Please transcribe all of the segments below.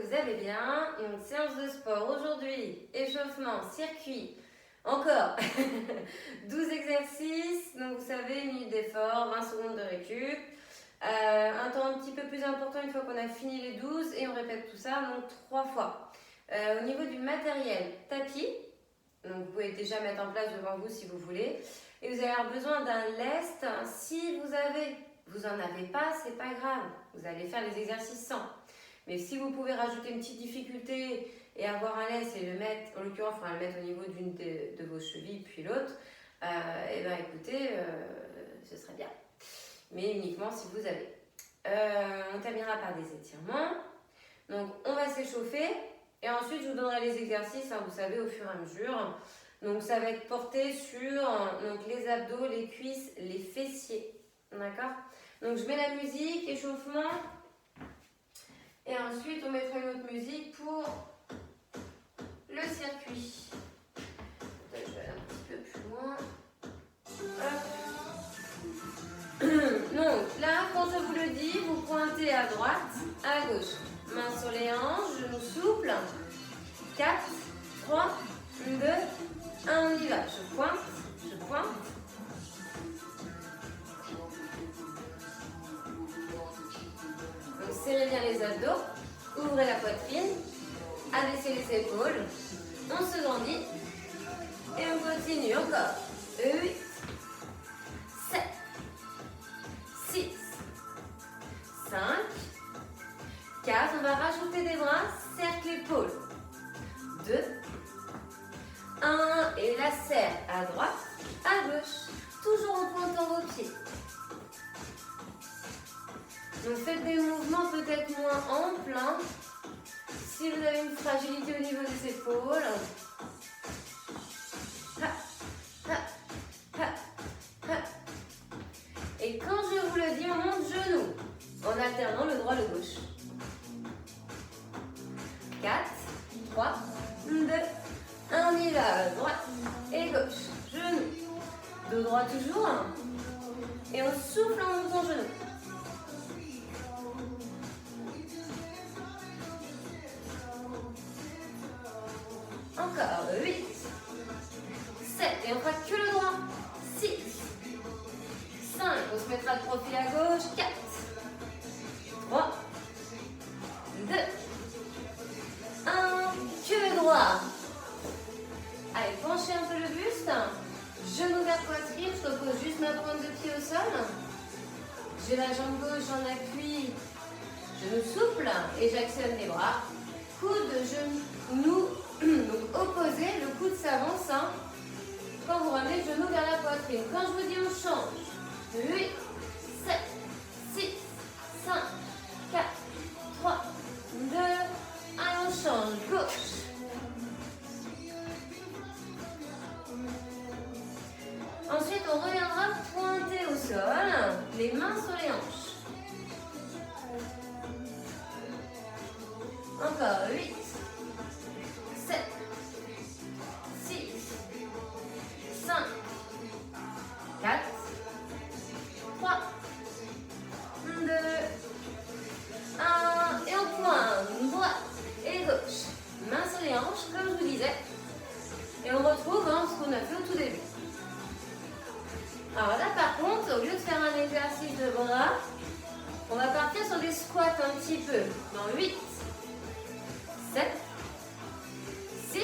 vous allez bien. Une séance de sport aujourd'hui, échauffement, circuit, encore 12 exercices, donc vous savez, 1 minute d'effort, 20 secondes de récup. Un temps un petit peu plus important une fois qu'on a fini les 12 et on répète tout ça donc 3 fois. Au niveau du matériel, tapis, donc vous pouvez déjà mettre en place devant vous si vous voulez. Et vous allez avoir besoin d'un lest. Si vous en avez pas, c'est pas grave. Vous allez faire les exercices sans. Mais si vous pouvez rajouter une petite difficulté et avoir un lest et le mettre, en l'occurrence, il faudra le mettre au niveau d'une de vos chevilles puis l'autre, et ben écoutez, ce serait bien. Mais uniquement si vous avez. On terminera par des étirements. Donc on va s'échauffer et ensuite je vous donnerai les exercices, hein, vous savez, au fur et à mesure. Donc ça va être porté sur donc, les abdos, les cuisses, les fessiers. D'accord? Donc je mets la musique, échauffement. Et ensuite on mettra une autre musique pour le circuit. Peut-être je vais aller un petit peu plus loin. Donc là, quand je vous le dis, vous pointez à droite, à gauche. Main sur les hanches, genoux souples. 4, 3, 2, 1, on y va. Je pointe, je pointe. Donc serrez bien les abdos, ouvrez la poitrine, abaissez les épaules. On se grandit et on continue encore. 8, 7, 6, 5, 4, on va rajouter des bras, cercle l'épaule. 2, 1, et la serre à droite, à gauche, toujours en pointant vos pieds. Donc faites des mouvements peut-être moins amples, hein. Si vous avez une fragilité au niveau des épaules. Et quand je vous le dis, on monte genou en alternant le droit et le gauche. 4, 3, 2, 1, on y va. Droite et gauche. Genou. Dos droit toujours. Et on souffle en montant genou. Encore 8, 7, et on fera que le droit. 6, 5, on se mettra de profil à gauche. 4, 3, 2, 1, que le droit. Allez, penchez un peu le buste. Genou vers poitrine, je repose juste ma pointe de pied au sol. J'ai la jambe gauche en appui, genou souple et j'actionne les bras. Coude, genou, donc opposé, le coude s'avance. Hein, quand vous ramenez le genou vers la poitrine. Quand je vous dis on change. 8, 7, 6, 5, 4, 3, 2, 1, on change. Gauche. Ensuite, on reviendra pointer au sol, les mains sur les hanches. Encore 8, 7, 6, 5, 4, 3, 2, 1, et on pointe droite et gauche. Mains sur les hanches, comme je vous disais. Et on retrouve ce qu'on a fait au tout début. Alors là, par contre, au lieu de faire un exercice de bras, on va partir sur des squats un petit peu. Dans 8, 7, 6,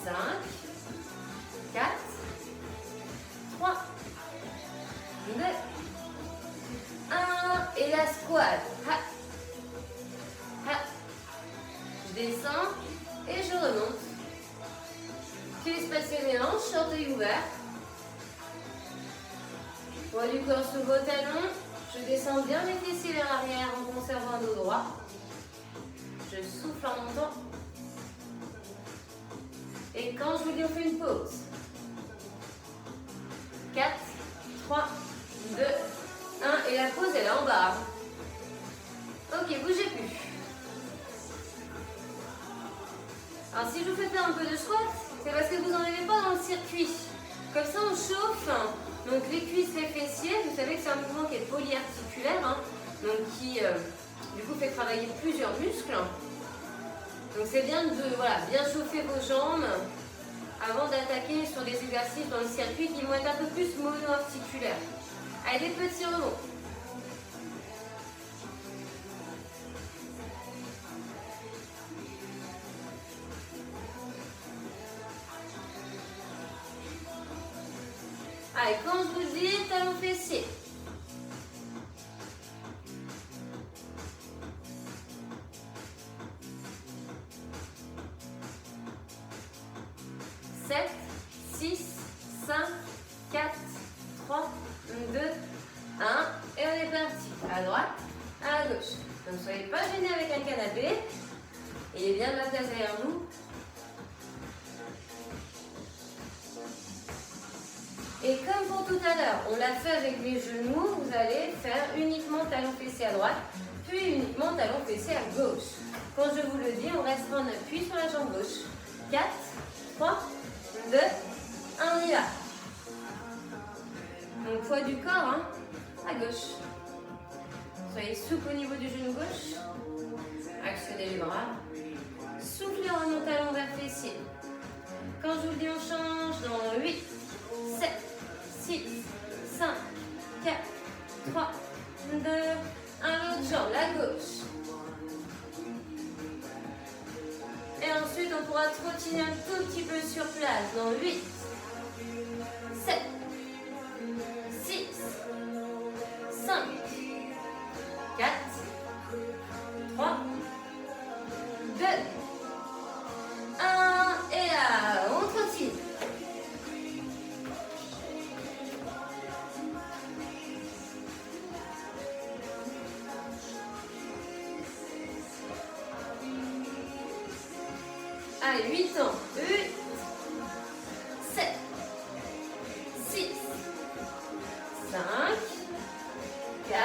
5, 4, 3, 2, 1, et la squat. Ha, ha. Je descends et je remonte. Pieds espacés les hanches, orteils ouverts. Poids du corps sur vos talons. Je descends bien les fessiers vers l'arrière en conservant un dos droit. Je souffle en montant. Et quand je vous dis, on fait une pause. 4, 3, 2, 1. Et la pause, elle est en bas. Ok, bougez plus. Alors, si je vous fais faire un peu de squat, c'est parce que vous n'en avez pas dans le circuit. Comme ça, on chauffe. Donc, les cuisses, les fessiers. Vous savez que c'est un mouvement qui est polyarticulaire. Hein, donc, qui Du coup, fait travailler plusieurs muscles. Donc c'est bien de bien chauffer vos jambes avant d'attaquer sur des exercices dans le circuit qui vont être un peu plus mono-articulaires. Allez, des petits rebonds. Allez, quand je vous dis, talon fessier. 7, 6, 5, 4, 3, 2, 1. Et on est parti. À droite, à gauche. Donc ne soyez pas gênés avec un canapé. Il y a bien de la place derrière vous. Et comme pour tout à l'heure, on l'a fait avec les genoux, vous allez faire uniquement talon fessier à droite, puis uniquement talon fessier à gauche. Quand je vous le dis, on reste en appui sur la jambe gauche. 4, 3, 2, 1, on y va. Donc poids du corps, à gauche. Soyez souple au niveau du genou gauche. Actionnez les bras. Soufflez en remontant talon vers fessier. Quand je vous le dis, on change dans 8, 7, 6, 5, 4, 3, 2, 1, l'autre jambe, la gauche. Et ensuite, on pourra trottiner un tout petit peu sur place dans 8, 7, 6, 5, 4, 3, 2, 1. Et là, on trottine. Allez, 8 ans. 8, 7, 6, 5, 4,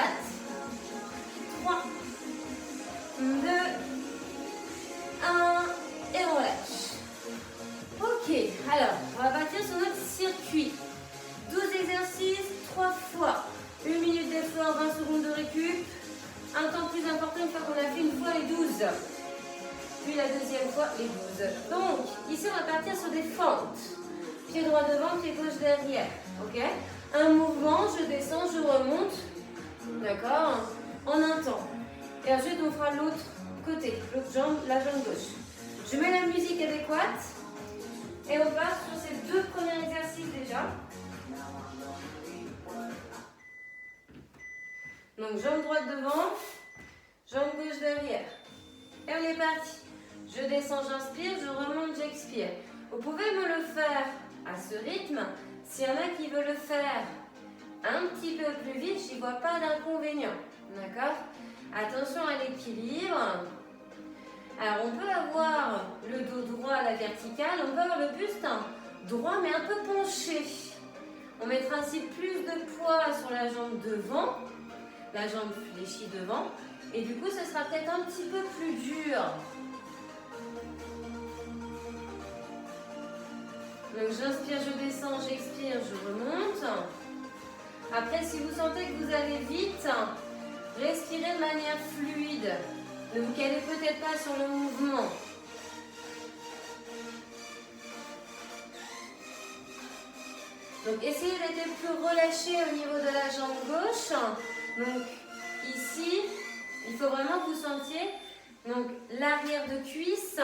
3, 2, 1. Et on relâche. Ok, alors, on va partir sur notre circuit. 12 exercices, 3 fois. 1 minute d'effort, 20 secondes de récup. Un temps plus important une fois qu'on a fait une fois les 12. Puis la deuxième fois, les 12. Donc, ici, on va partir sur des fentes. Pied droit devant, pied gauche derrière. Ok? Un mouvement, je descends, je remonte. D'accord? En un temps. Et ensuite, on fera l'autre côté, l'autre jambe, la jambe gauche. Je mets la musique adéquate. Et on part sur ces deux premiers exercices déjà. Donc, jambe droite devant, jambe gauche derrière. Et on est parti. Je descends, j'inspire, je remonte, j'expire. Vous pouvez me le faire à ce rythme. S'il y en a qui veulent le faire un petit peu plus vite, je n'y vois pas d'inconvénient. D'accord? Attention à l'équilibre. Alors, on peut avoir le dos droit à la verticale, on peut avoir le buste droit mais un peu penché. On mettra ainsi plus de poids sur la jambe devant, la jambe fléchie devant, et du coup, ce sera peut-être un petit peu plus dur. Donc, j'inspire, je descends, j'expire, je remonte. Après, si vous sentez que vous allez vite, respirez de manière fluide. Ne vous calez peut-être pas sur le mouvement. Donc, essayez d'être plus relâché au niveau de la jambe gauche. Donc, ici, il faut vraiment que vous sentiez l'arrière de cuisse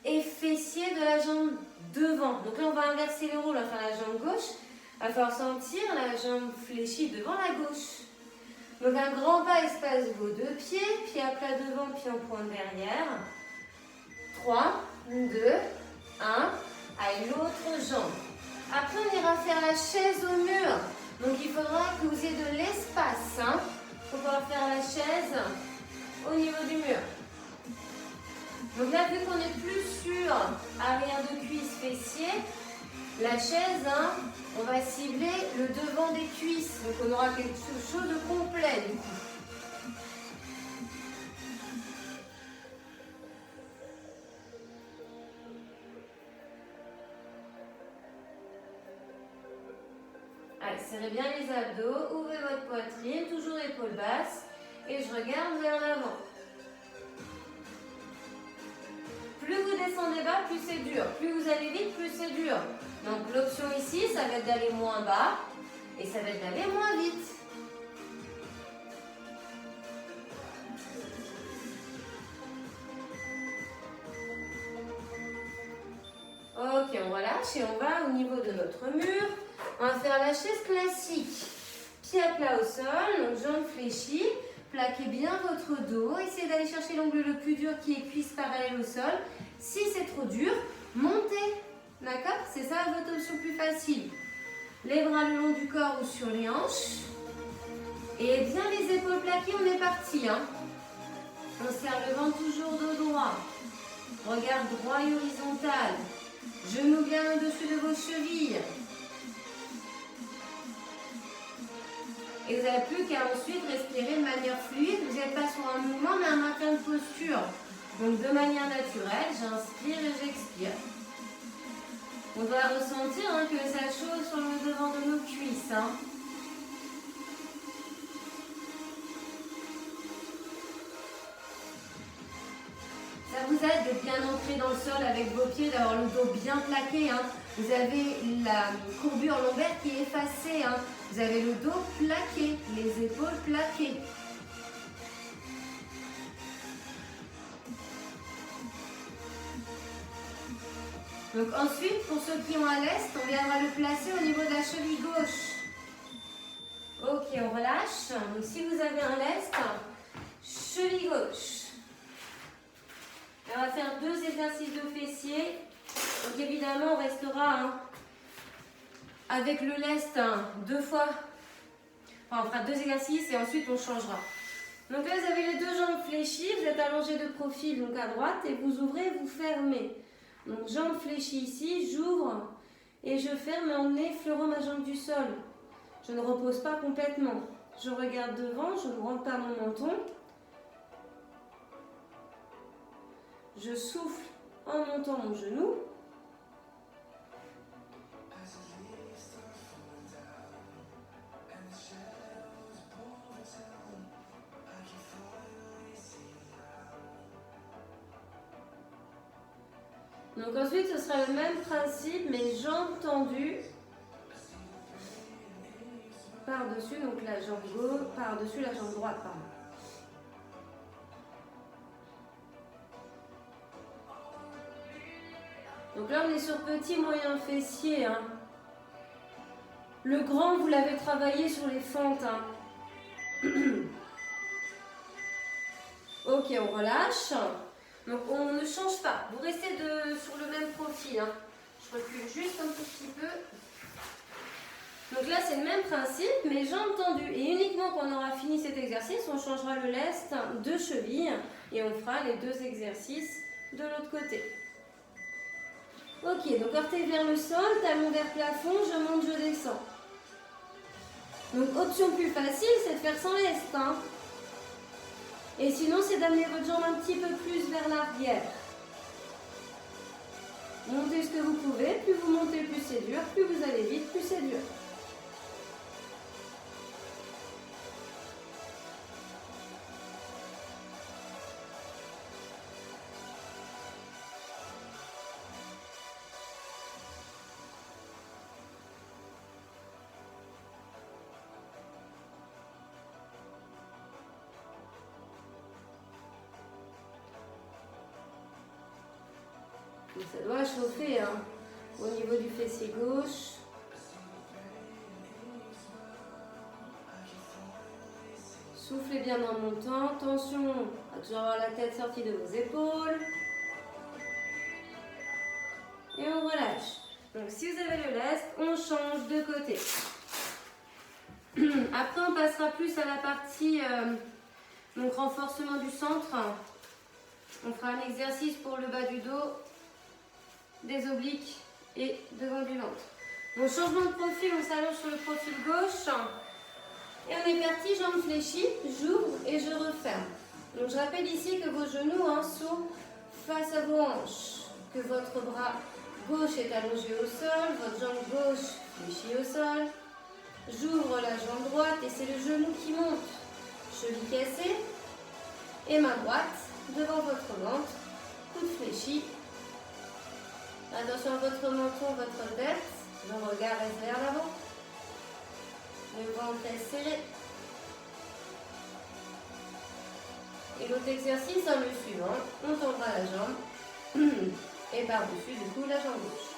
et fessier de la jambe devant. Donc là, on va inverser les rôles, on va faire la jambe gauche. Il va falloir sentir la jambe fléchie devant la gauche. Donc un grand pas espace vos deux pieds, pied à plat devant, pied en pointe derrière. 3, 2, 1. Allez, l'autre jambe. Après, on ira faire la chaise au mur. Donc il faudra que vous ayez de l'espace pour pouvoir faire la chaise au niveau du mur. Donc là, vu qu'on est plus sur arrière de cuisse, fessier, la chaise, on va cibler le devant des cuisses. Donc on aura quelque chose de complet du coup. Allez, serrez bien les abdos, ouvrez votre poitrine, toujours épaules basses. et je regarde vers l'avant. Plus vous descendez bas, plus c'est dur. Plus vous allez vite, plus c'est dur. Donc l'option ici, ça va être d'aller moins bas et ça va être d'aller moins vite. Ok, on relâche et on va au niveau de notre mur. On va faire la chaise classique. Pied à plat au sol, donc jambes fléchies. Plaquez bien votre dos. Essayez d'aller chercher l'angle le plus dur qui est cuisse parallèle au sol. Si c'est trop dur, montez. D'accord? C'est ça votre option plus facile. Les bras le long du corps ou sur les hanches. Et bien les épaules plaquées, on est parti. Hein. On serre le ventre toujours dos droit. Regard droit et horizontal. Genoux bien au-dessus de vos chevilles. Et vous n'avez plus qu'à ensuite respirer de manière fluide. Vous n'êtes pas sur un mouvement, mais un maintien de posture. Donc de manière naturelle, j'inspire et j'expire. On doit ressentir que ça chauffe sur le devant de nos cuisses. Hein. Ça vous aide d'être bien ancré dans le sol avec vos pieds, d'avoir le dos bien plaqué. Hein. Vous avez la courbure lombaire qui est effacée. Hein. Vous avez le dos plaqué, les épaules plaquées. Donc ensuite, pour ceux qui ont à l'est, on viendra le placer au niveau de la cheville gauche. Ok, on relâche. Donc si vous avez un lest, cheville gauche. Et on va faire 2 exercices de fessiers. Donc évidemment, on restera avec le lest 2 fois. Enfin, on fera 2 exercices et ensuite on changera. Donc là, vous avez les 2 jambes fléchies. Vous êtes allongé de profil, donc à droite, et vous ouvrez, vous fermez. Donc jambes fléchies ici, j'ouvre et je ferme en effleurant ma jambe du sol. Je ne repose pas complètement. Je regarde devant, je ne rentre pas mon menton. Je souffle en montant mon genou. Donc ensuite, ce sera le même principe, mais jambes tendues par-dessus, donc la jambe gauche, par-dessus la jambe droite, pardon. Donc là, on est sur petit, moyen fessier. Hein. Le grand, vous l'avez travaillé sur les fentes. Hein. Ok, on relâche. Donc on ne change pas. Vous restez sur le même profil. Hein. Je recule juste un tout petit peu. Donc là, c'est le même principe, mais jambes tendues. Et uniquement quand on aura fini cet exercice, on changera le lest de cheville et on fera les 2 exercices de l'autre côté. Ok, donc orteil vers le sol, talon vers plafond, je monte, je descends. Donc option plus facile, c'est de faire sans lest. Hein. Et sinon, c'est d'amener votre jambe un petit peu plus vers l'arrière. Montez ce que vous pouvez, plus vous montez, plus c'est dur, plus vous allez vite, plus c'est dur. Donc ça doit chauffer hein, au niveau du fessier gauche. Soufflez bien en montant. Attention à toujours avoir la tête sortie de vos épaules. Et on relâche. Donc si vous avez le lest, on change de côté. Après on passera plus à la partie donc renforcement du centre. On fera un exercice pour le bas du dos, des obliques et devant du ventre. Donc changement de profil, on s'allonge sur le profil gauche. Et on est parti, jambes fléchies, j'ouvre et je referme. Donc je rappelle ici que vos genoux sont face à vos hanches, que votre bras gauche est allongé au sol, votre jambe gauche fléchie au sol. J'ouvre la jambe droite et c'est le genou qui monte. cheville cassée. Et main droite devant votre ventre, coude fléchi. Attention à votre menton, votre tête. Le regard reste vers l'avant. Le ventre est serré. Et l'autre exercice, le suivant, on tendra la jambe et par-dessus du coup la jambe gauche.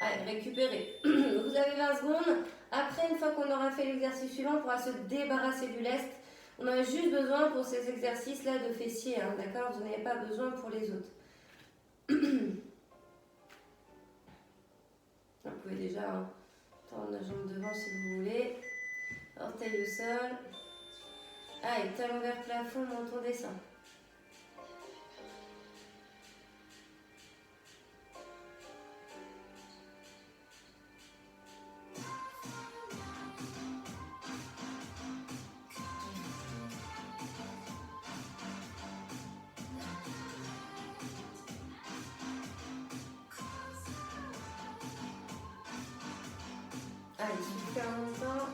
Allez, récupérez. Vous avez 20 secondes. Après, une fois qu'on aura fait l'exercice suivant, on pourra se débarrasser du lest. On a juste besoin pour ces exercices-là de fessiers, hein, d'accord? Vous n'avez pas besoin pour les autres. Vous pouvez déjà tendre la jambe devant si vous voulez. Orteil au sol. Allez, talon vers plafond, menton descend. Allez, super longtemps.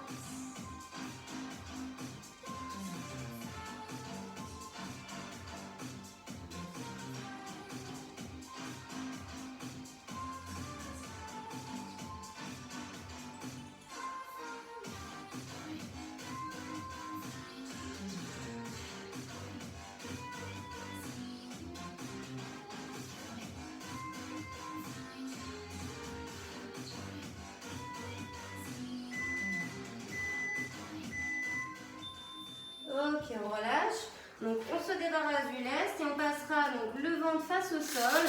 Ok, on relâche. Donc on se débarrasse du lest et on passera donc le ventre face au sol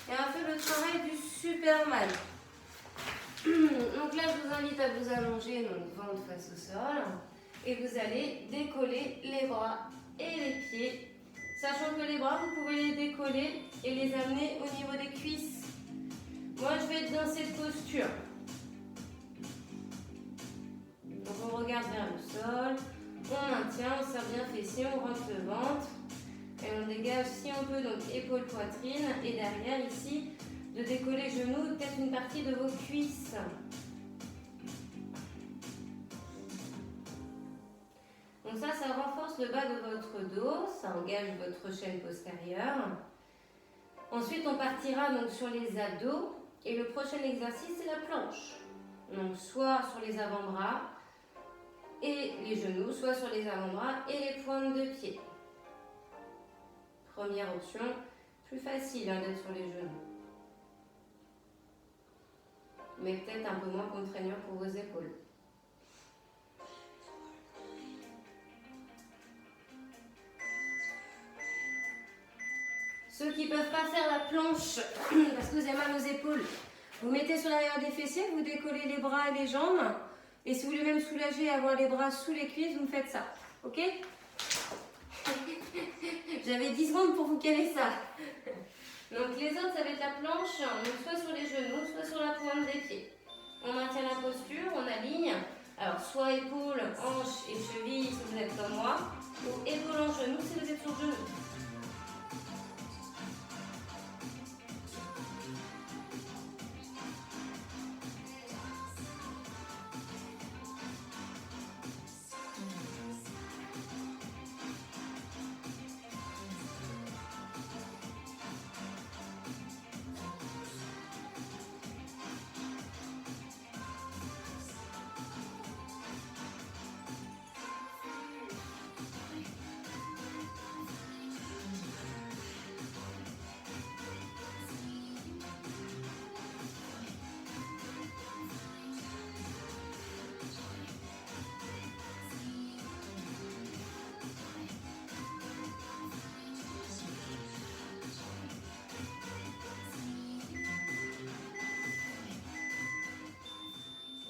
et on fait le travail du Superman. Donc là je vous invite à vous allonger, donc ventre face au sol, et vous allez décoller les bras et les pieds, sachant que les bras vous pouvez les décoller et les amener au niveau des cuisses. Moi je vais être dans cette posture. Donc on regarde vers le sol. On maintient, on serre bien fessier, on rentre le ventre et on dégage si on peut donc épaule, poitrine et derrière ici de décoller genoux, peut-être une partie de vos cuisses. Donc ça renforce le bas de votre dos, ça engage votre chaîne postérieure. Ensuite on partira donc sur les abdos et le prochain exercice c'est la planche. Donc soit sur les avant-bras et les genoux, soit sur les avant-bras et les pointes de pied. Première option, plus facile d'être sur les genoux. Mais peut-être un peu moins contraignant pour vos épaules. Ceux qui ne peuvent pas faire la planche parce que vous avez mal aux épaules, vous mettez sur l'arrière des fessiers, vous décollez les bras et les jambes. Et si vous voulez même soulager et avoir les bras sous les cuisses, vous me faites ça. Ok? J'avais 10 secondes pour vous caler ça. Donc les autres, ça va être la planche, donc soit sur les genoux, soit sur la pointe des pieds. On maintient la posture, on aligne. Alors soit épaules, hanches et chevilles si vous êtes comme moi, ou épaules en genoux si vous êtes sur genoux.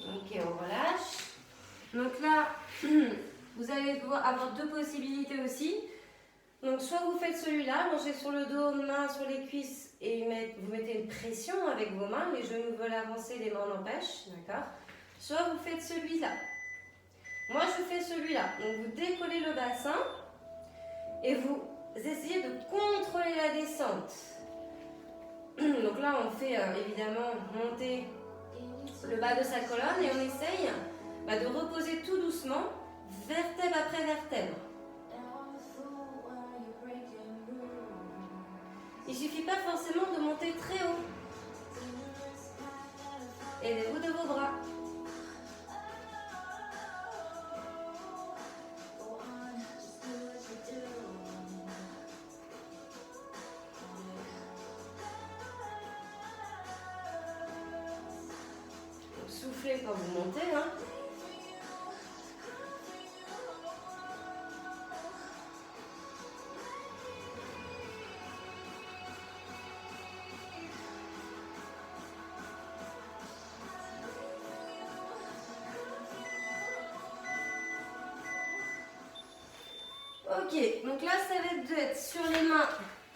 Ok, on relâche. Donc là, vous allez avoir deux possibilités aussi. Donc soit vous faites celui-là, allongez sur le dos, mains sur les cuisses et vous mettez une pression avec vos mains, les genoux veulent avancer, les mains n'empêchent, d'accord? Soit vous faites celui-là. Moi, je fais celui-là. Donc, vous décollez le bassin et vous essayez de contrôler la descente. Donc là, on fait évidemment monter le bas de sa colonne et on essaye de reposer tout doucement, vertèbre après vertèbre. Il ne suffit pas forcément de monter très haut. Aidez-vous de vos bras. Soufflez quand vous montez. Hein. Ok, donc là, ça va être sur les mains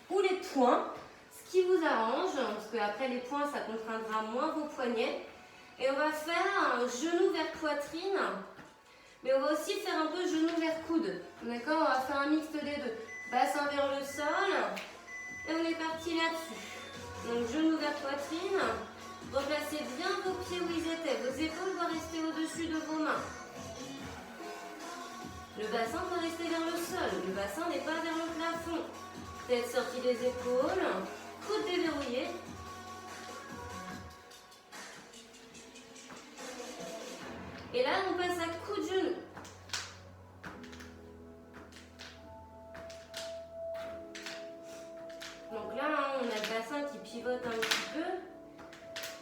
ou les poings, ce qui vous arrange, parce qu'après les poings, ça contraindra moins vos poignets. Et on va faire un genou vers poitrine, mais on va aussi faire un peu genou vers coude. D'accord? On va faire un mixte des deux. Bassin vers le sol, et on est parti là-dessus. Donc genou vers poitrine, replacez bien vos pieds où ils étaient. Vos épaules doivent rester au-dessus de vos mains. Le bassin doit rester vers le sol, le bassin n'est pas vers le plafond. Tête sortie des épaules, coude déverrouillé. Et là, on passe à coup de genou. Donc là, on a le bassin qui pivote un petit peu.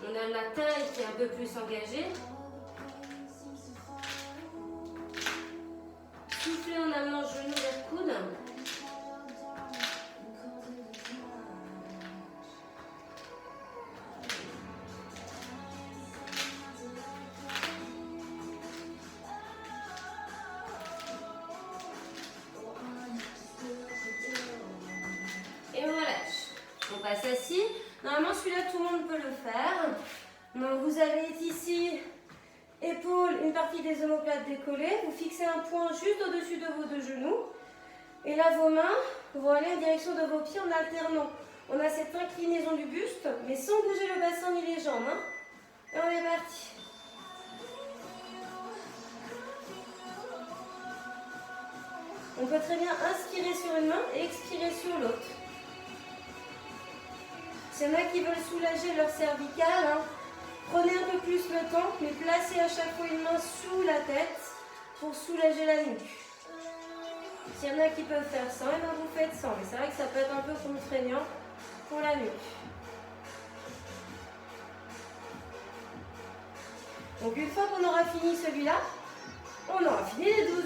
On a la taille qui est un peu plus engagée. Soufflez en amenant genou vers coude. Et on relâche. On passe assis. Normalement, celui-là, tout le monde peut le faire. Donc, vous avez ici épaules, une partie des omoplates décollées. Vous fixez un point juste au-dessus de vos deux genoux. Et là, vos mains vont aller en direction de vos pieds en alternant. On a cette inclinaison du buste, mais sans bouger le bassin ni les jambes. Hein. Et on est parti. On peut très bien inspirer sur une main et expirer sur l'autre. S'il y en a qui veulent soulager leur cervicale, hein, prenez un peu plus le temps, mais placez à chaque fois une main sous la tête pour soulager la nuque. S'il y en a qui peuvent faire sans, et bien vous faites sans. Mais c'est vrai que ça peut être un peu contraignant pour la nuque. Donc une fois qu'on aura fini celui-là, on aura fini les 12.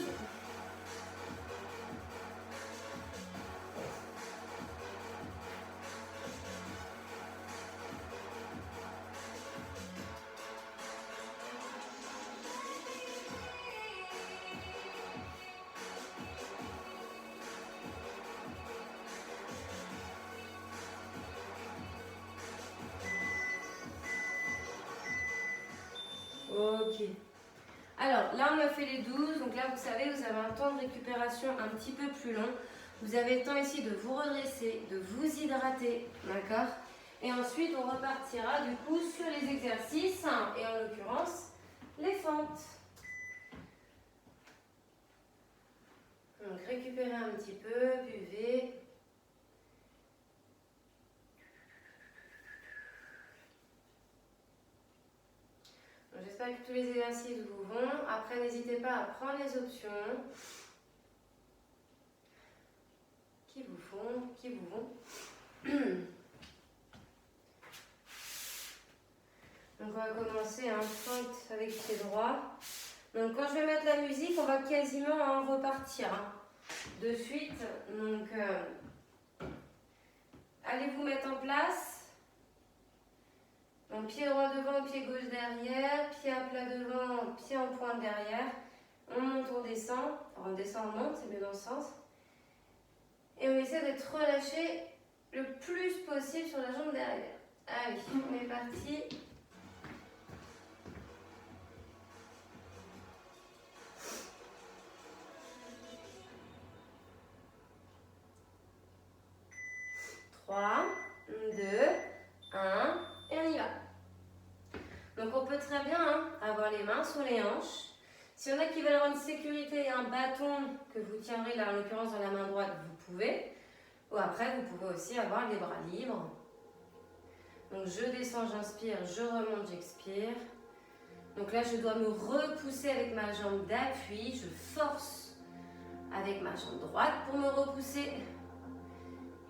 Ok. Alors là on a fait les 12, donc là vous savez vous avez un temps de récupération un petit peu plus long. Vous avez le temps ici de vous redresser, de vous hydrater, d'accord? Et ensuite on repartira du coup sur les exercices, et en l'occurrence les fentes. Donc récupérez un petit peu, buvez. J'espère que tous les exercices vous vont. Après, n'hésitez pas à prendre les options qui vous vont. Donc, on va commencer en fente avec pied droit. Donc, quand je vais mettre la musique, on va quasiment en repartir de suite. Donc, allez vous mettre en place. Donc, pied droit devant, pied gauche derrière, pied à plat devant, pied en pointe derrière. On monte, on descend. Enfin, on descend, on monte, c'est mieux dans le sens. Et on essaie d'être relâché le plus possible sur la jambe derrière. Allez, on est parti. 3, 2, 1, et on y va. Donc on peut très bien avoir les mains sur les hanches. Si y en a qui veulent avoir une sécurité et un bâton que vous tiendrez là en l'occurrence dans la main droite, vous pouvez. Ou après vous pouvez aussi avoir les bras libres. Donc je descends, j'inspire, je remonte, j'expire. Donc là je dois me repousser avec ma jambe d'appui, je force avec ma jambe droite pour me repousser.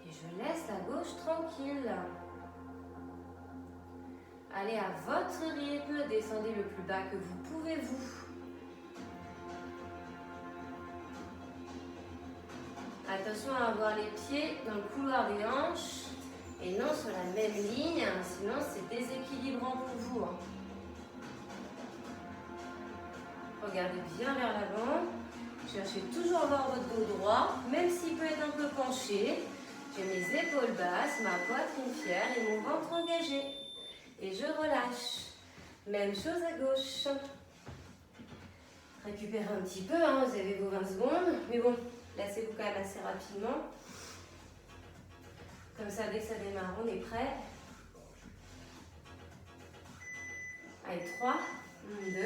Et je laisse la gauche tranquille. Allez à votre rythme, descendez le plus bas que vous pouvez vous. Attention à avoir les pieds dans le couloir des hanches et non sur la même ligne, sinon c'est déséquilibrant pour vous. Regardez bien vers l'avant. Cherchez toujours à avoir votre dos droit, même s'il peut être un peu penché. J'ai mes épaules basses, ma poitrine fière et mon ventre engagé. Et je relâche. Même chose à gauche. Récupérez un petit peu, vous avez vos 20 secondes. Mais bon, laissez-vous quand même assez rapidement. Comme ça, dès que ça démarre, on est prêt. Allez, 3, 2,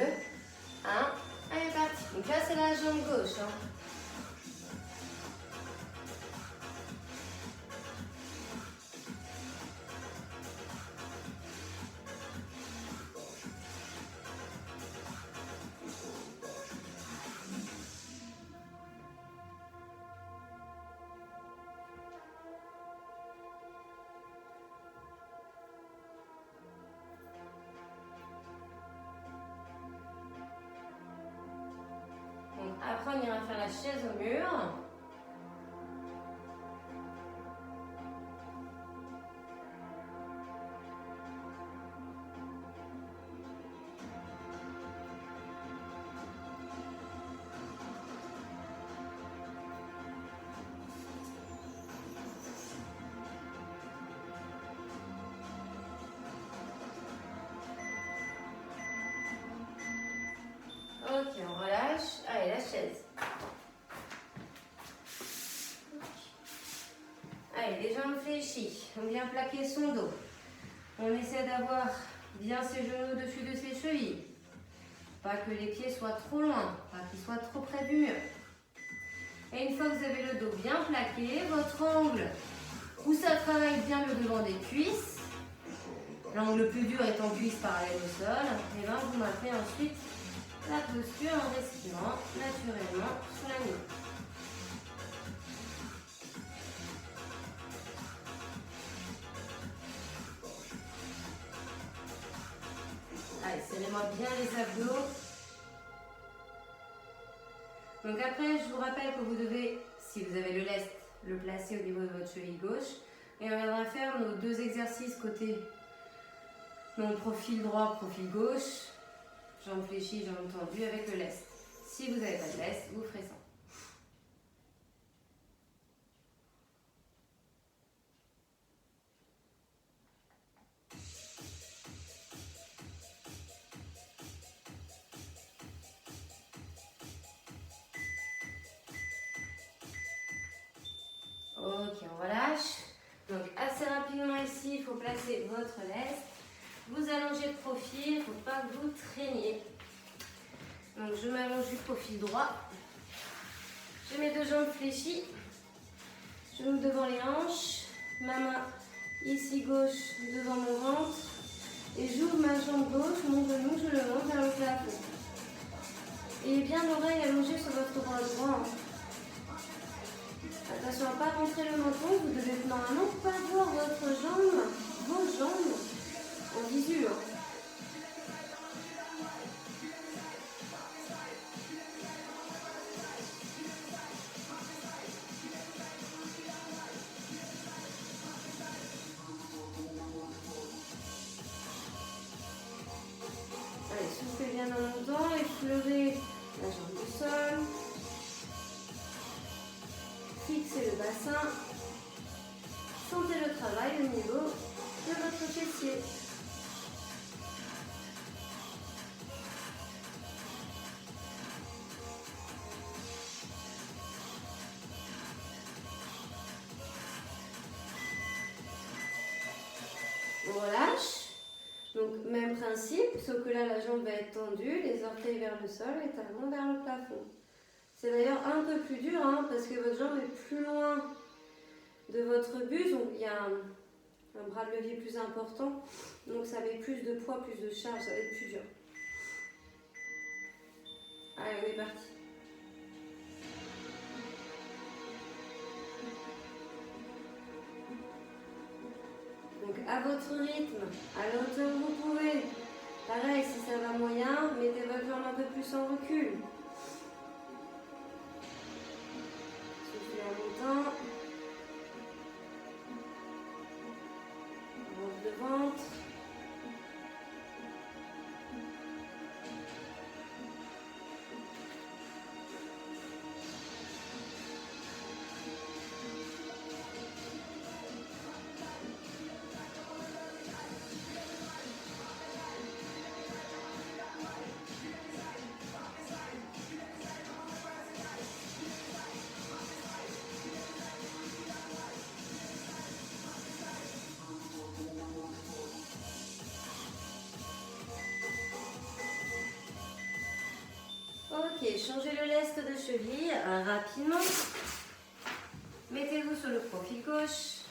1. Allez, parti. Donc là, c'est la jambe gauche. Après, on ira faire la chaise au mur. Ok, on relâche. Allez, la chaise. Allez, les jambes fléchies. On vient plaquer son dos. On essaie d'avoir bien ses genoux au-dessus de ses chevilles. Pas que les pieds soient trop loin, pas qu'ils soient trop près du mur. Et une fois que vous avez le dos bien plaqué, votre angle où ça travaille bien le devant des cuisses, l'angle le plus dur étant cuisse parallèle au sol, et bien vous maintenez ensuite la posture en respirant naturellement sur la nuque. Allez, serrez-moi bien les abdos. Donc après, je vous rappelle que vous devez, si vous avez le lest, le placer au niveau de votre cheville gauche. Et on viendra faire nos 2 exercices côté, donc profil droit, profil gauche, jambes fléchies, jambes tendues avec le lest. Si vous n'avez pas de lest, vous ferez ça. Ok, on relâche. Donc assez rapidement ici, il faut placer votre lest. Vous allongez de profil, il ne faut pas que vous traîniez. Donc je m'allonge du profil droit. J'ai mes 2 jambes fléchies. Genoux devant les hanches. Ma main ici gauche devant mon ventre. Et j'ouvre ma jambe gauche, mon genou, je le monte vers le plafond. Et bien l'oreille allongée sur votre bras droit. Attention à ne pas rentrer le menton, vous devez normalement pas voir votre jambe, vos jambes en visu. Allez, soufflez bien dans longtemps, effleurez la jambe du sol. Fixez le bassin. Sentez le travail au niveau de votre fessier. sauf que là, la jambe va être tendue, les orteils vers le sol, les talons vers le plafond. C'est d'ailleurs un peu plus dur, hein, parce que votre jambe est plus loin de votre buste, donc il y a un bras de levier plus important, donc ça met plus de poids, plus de charge, ça va être plus dur. Allez, on est parti. Donc à votre rythme, à la hauteur où vous pouvez. Pareil, si ça va moyen, mettez votre jambe un peu plus en recul. Soufflez en montant. Avance de ventre. Ok, changez le lest de cheville rapidement. Mettez-vous sur le profil gauche.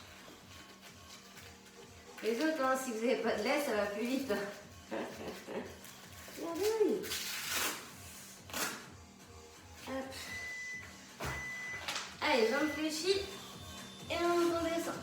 Les autres, hein, si vous n'avez pas de lest, ça va plus vite. Regardez. Hop. Allez, jambes fléchies. Et on descend.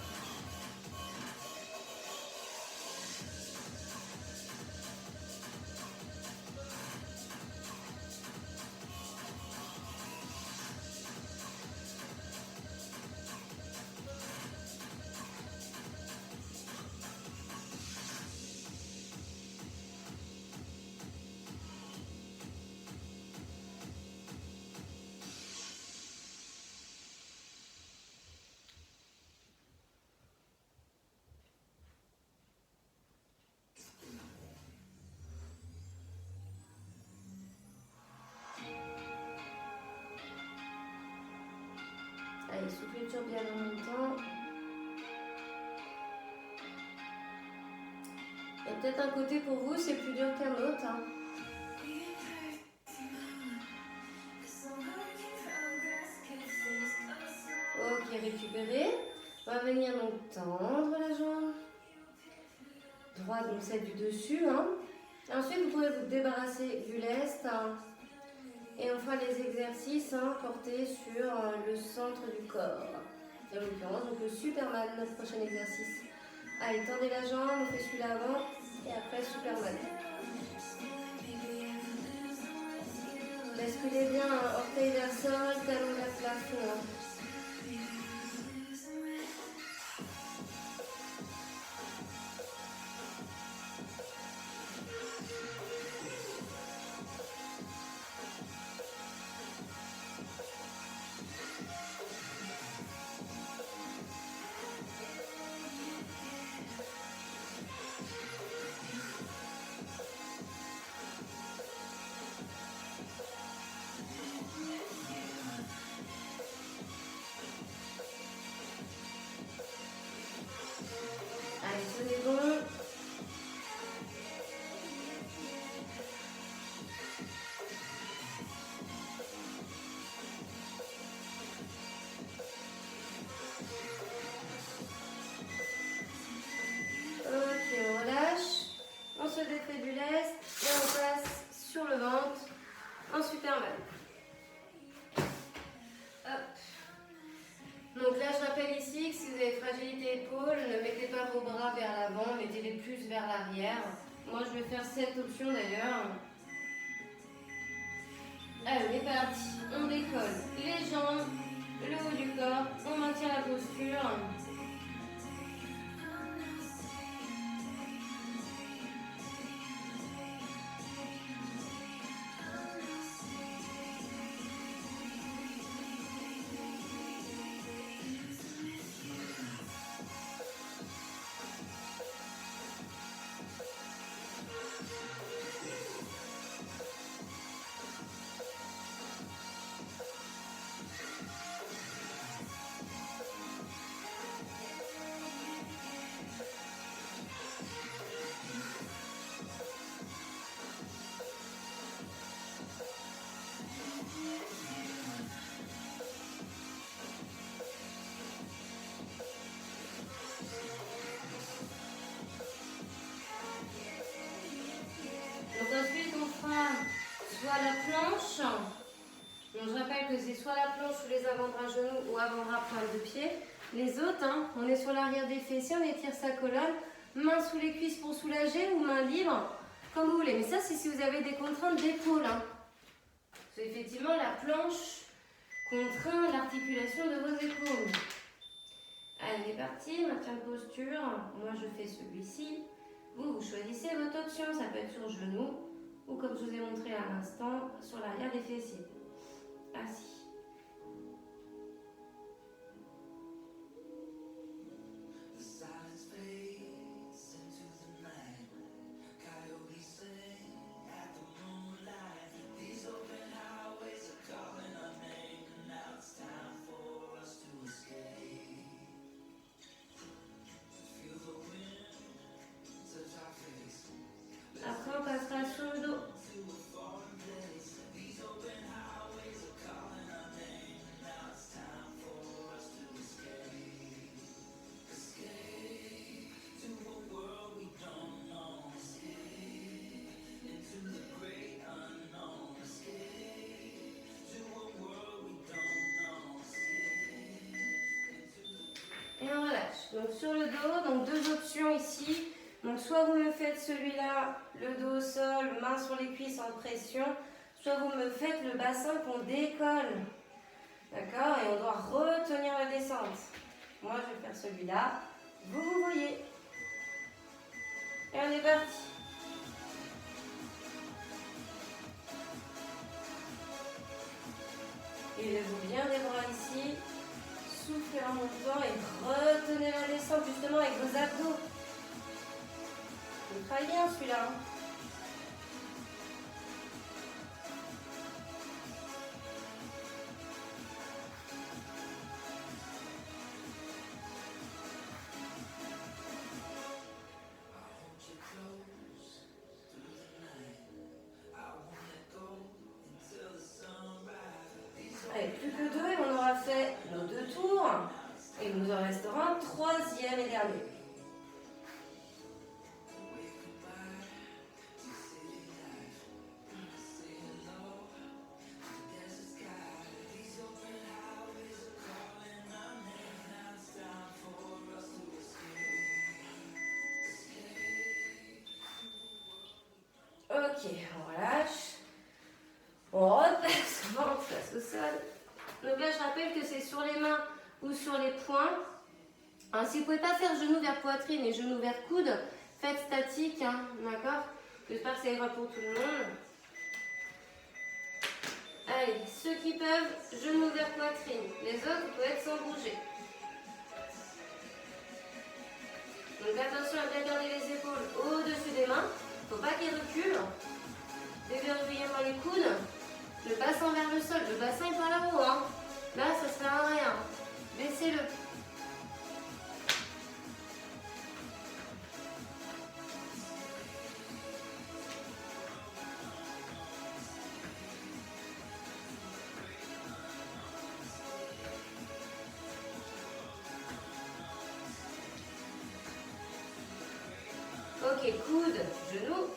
Allez, soufflez toujours bien en montant. Il y a peut-être un côté pour vous, c'est plus dur qu'un autre. Hein. Ok, récupérez. On va venir donc tendre la jambe. Droite, donc celle du dessus. Hein. Ensuite, vous pouvez vous débarrasser du lest. Hein. Et on fera les exercices portés sur le centre du corps. En l'occurrence, donc le Superman, notre prochain exercice. Allez, tendez la jambe, on fait celui-là avant. Et après, Superman. Basculez bien, orteil vers sol, talon vers plafond. Hein. Allez, tenez bon. Ok, on relâche. On se défait du lest et on passe sur le ventre en Superman. Hop. Donc là, je rappelle ici que si vous avez fragilité épaule, ne mettez pas vos bras vers l'avant, mettez-les plus vers l'arrière. Moi, je vais faire cette option d'ailleurs. Allez, on est parti. On décolle les jambes, le haut du corps, on maintient la posture. soit la planche. Donc, je rappelle que c'est soit la planche ou les avant-bras genoux ou avant-bras pointe de pied. Les autres, hein, on est sur l'arrière des fessiers, on étire sa colonne. Main sous les cuisses pour soulager ou main libre, comme vous voulez. Mais ça, c'est si vous avez des contraintes d'épaule. Hein. Parce qu'effectivement, la planche contraint l'articulation de vos épaules. Allez, on est parti, maintien de posture. Moi, je fais celui-ci. Vous choisissez votre option. Ça peut être sur genou ou comme je vous ai montré à l'instant, sur l'arrière des fessiers. Assis. Après, on passera sur le dos. Et on relâche. Donc sur le dos, donc deux options ici. Donc soit vous me faites celui-là, le dos au sol, main sur les cuisses en pression, soit vous me faites le bassin qu'on décolle. D'accord? Et on doit retenir la descente. Moi je vais faire celui-là. Vous voyez. Et on est parti. Élevez-vous bien les bras ici. Soufflez en montant et retenez la descente justement avec vos abdos. Vous travaillez bien celui-là. Allez, plus que deux et on aura fait nos deux tours. Et il nous en restera un troisième et dernier. Ok, on relâche. On repasse, on face au sol. Donc là, je rappelle que c'est sur les mains ou sur les poings. Alors, si vous ne pouvez pas faire genou vers poitrine et genou vers coude, faites statique, hein, d'accord? J'espère que ça ira pour tout le monde. Allez, ceux qui peuvent, genou vers poitrine. Les autres, vous pouvez être sans bouger. Donc attention à bien garder les épaules au-dessus des mains. Il ne faut pas qu'ils reculent. Déverrouillez-moi les coudes. Le bassin vers le sol. Le bassin est par là-haut. Hein. Là, ça ne sert à rien. Baissez-le. Ok, coude, genou.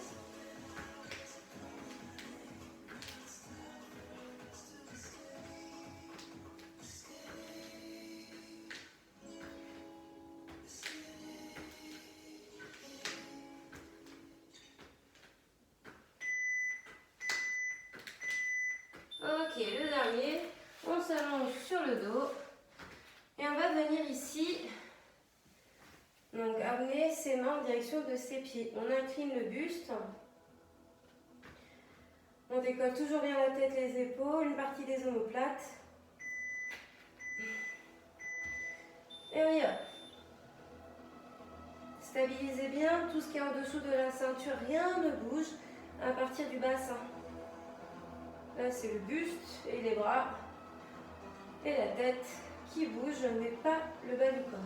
Ok, le dernier, on s'allonge sur le dos et on va venir ici, donc amener ses mains en direction de ses pieds. On incline le buste, on décolle toujours bien la tête, les épaules, une partie des omoplates. Et on y va. Stabilisez bien tout ce qui est en dessous de la ceinture, rien ne bouge à partir du bassin. Là, c'est le buste et les bras et la tête qui bougent, mais pas le bas du corps.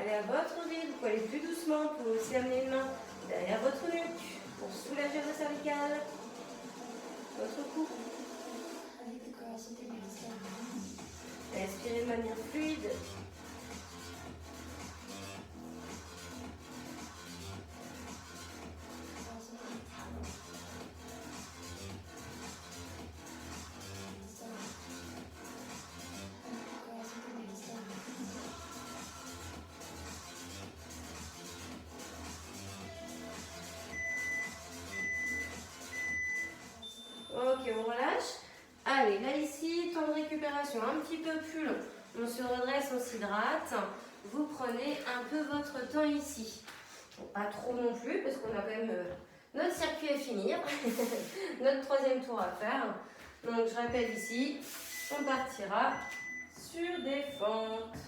Allez à votre rythme, vous pouvez aller plus doucement, vous pouvez aussi amener une main derrière votre nuque pour soulager vos cervicales, votre cou. Respirez de manière fluide. Ok, on relâche. Allez, là ici, temps de récupération un petit peu plus long. On se redresse, on s'hydrate. Vous prenez un peu votre temps ici. Bon, pas trop non plus, parce qu'on a quand même notre circuit à finir. Notre troisième tour à faire. Donc, je rappelle ici, on partira sur des fentes.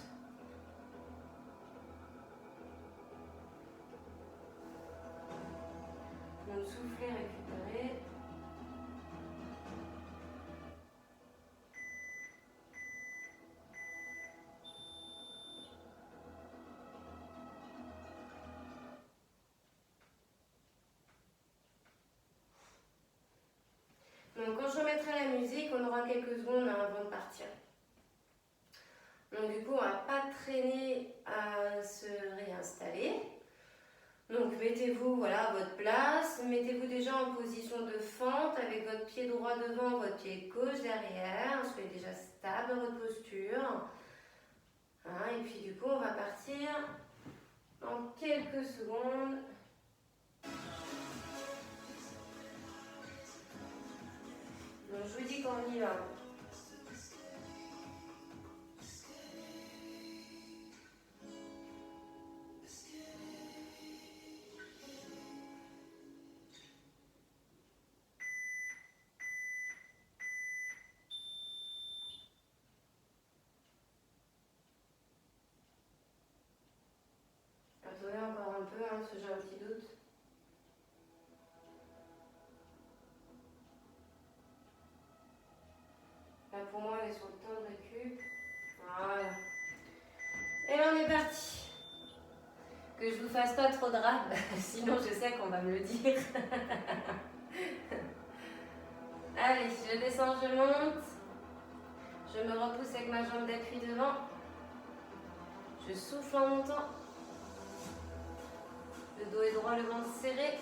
Donc, souffler, récupérer. Donc quand je remettrai la musique, on aura quelques secondes avant de partir. Donc du coup, on ne va pas traîner à se réinstaller. Donc mettez-vous voilà, à votre place, mettez-vous déjà en position de fente avec votre pied droit devant, votre pied gauche derrière. Soyez déjà stable dans votre posture. Hein, et puis du coup, on va partir dans quelques secondes. Donc je vous dis quand on y va. Attendez encore un peu, parce que j'ai un petit doute. Là pour moi, on est sur le temps de récup. Voilà. Et là, on est parti. Que je vous fasse pas trop de rap, sinon je sais qu'on va me le dire. Allez, je descends, je monte. Je me repousse avec ma jambe d'appui devant. Je souffle en montant. Le dos est droit, le ventre serré.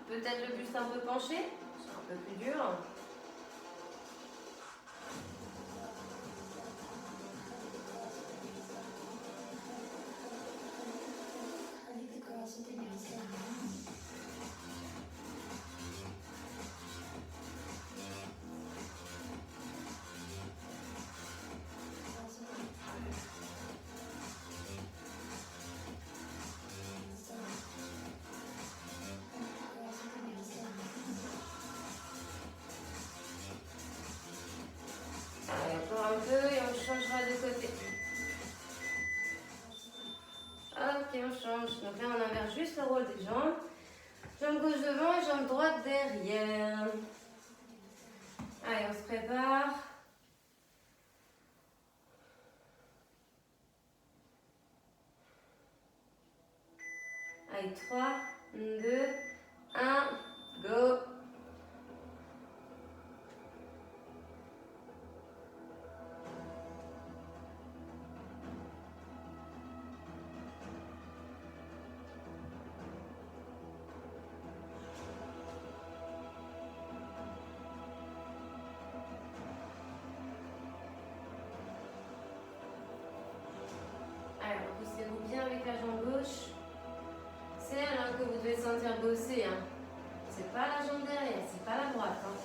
Peut-être le buste un peu penché. C'est un peu plus dur. Allez, encore un peu et on changera de côté. Ok, on change. Donc là, on inverse juste le rôle des jambes. Jambe gauche devant et jambe droite derrière. Allez, on se prépare. Allez, 3, 2, 1, go. Alors, poussez-vous bien avec la jambe gauche. C'est elle que vous devez sentir bosser. Hein. C'est pas la jambe derrière, c'est pas la droite. Hein.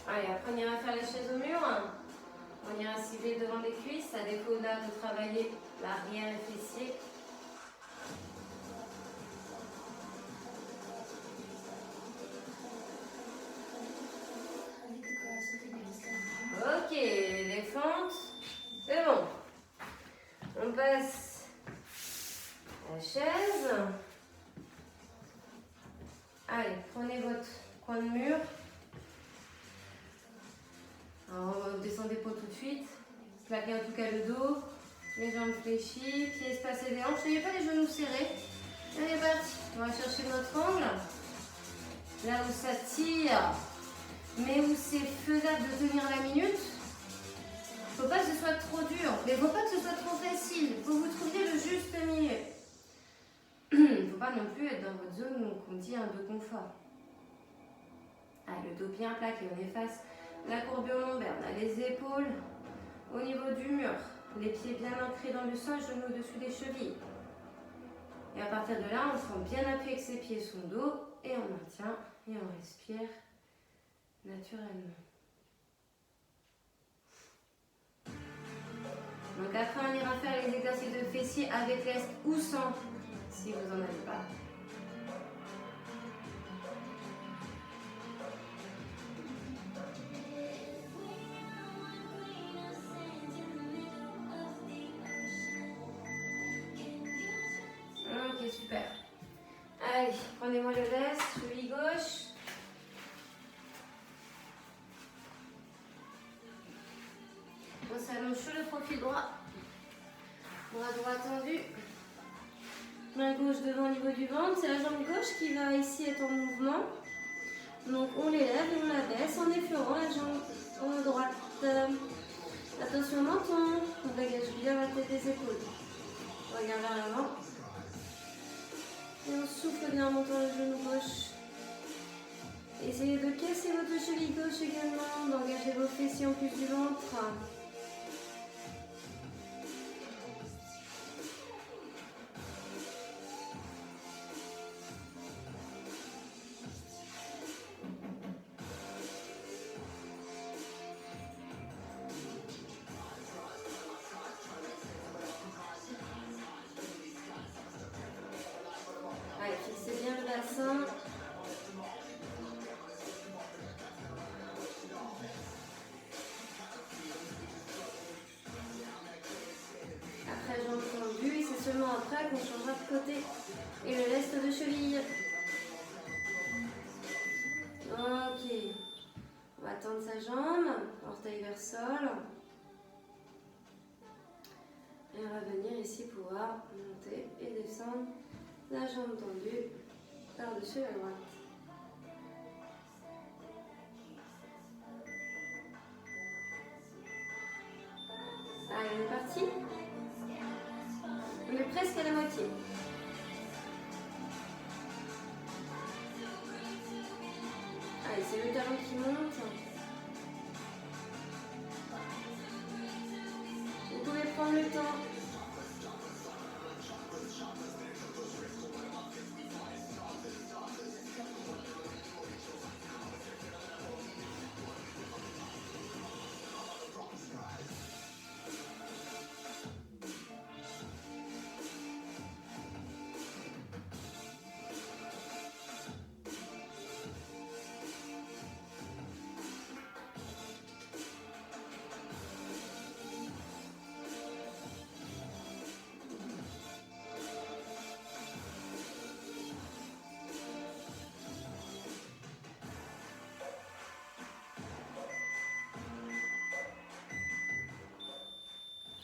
Allez, après on ira faire les chaises au mur. On ira cibler devant les cuisses, à défaut là de travailler l'arrière et fessier. Ok, les fentes, c'est bon. On passe à la chaise. Allez, prenez votre coin de mur. Alors, vous descendez pas tout de suite. Plaquez en tout cas le dos. Les jambes fléchies, pieds espacés des hanches. N'ayez pas les genoux serrés. Allez, parti. On va chercher notre angle. Là où ça tire, mais où c'est faisable de tenir la minute. Faut pas que ce soit trop dur, mais faut pas que ce soit trop facile. Faut que vous trouviez le juste milieu. Faut pas non plus être dans votre zone qu'on dit de confort. Allez, le dos bien plaqué, on efface la courbure lombaire. On a les épaules au niveau du mur. Les pieds bien ancrés dans le sol, genoux au-dessus des chevilles. Et à partir de là, on sent bien appuyé avec ses pieds son dos et on maintient et on respire naturellement. Donc après, on ira faire les exercices de fessiers avec lest ou sans, si vous n'en avez pas. Ok, super. Allez, prenez-moi le lest, cheville gauche. On s'allonge sur le profil droit. Bras droit tendu. Main gauche devant au niveau du ventre. C'est la jambe gauche qui va ici être en mouvement. Donc on l'élève et on la baisse en effleurant la jambe droite. Attention au menton. On dégage bien la tête des épaules. Regarde vers l'avant. Et on souffle bien en montant le genou gauche. Essayez de casser votre cheville gauche également, d'engager vos fessiers en plus du ventre. Allez, fixez bien le bassin. Après, jambes tendues, et c'est seulement après qu'on changera de côté. Et le lest de cheville. Ok. On va tendre sa jambe, orteil vers sol. Et on va venir ici pouvoir monter et descendre la jambe tendue par-dessus la droite. Allez, on est parti. On est presque à la moitié. Allez, c'est le talon qui monte. Vous pouvez prendre le temps.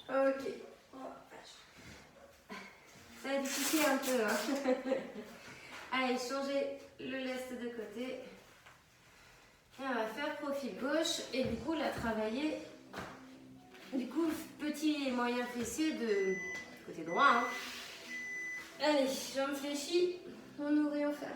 Ok. Ça va difficile un peu. Hein. Allez, changez le lest de côté. Et on va faire profil gauche. Et du coup, la travailler. Du coup, petit et moyen fessier de côté droit. Hein. Allez, jambes fléchies. On ouvre et on ferme.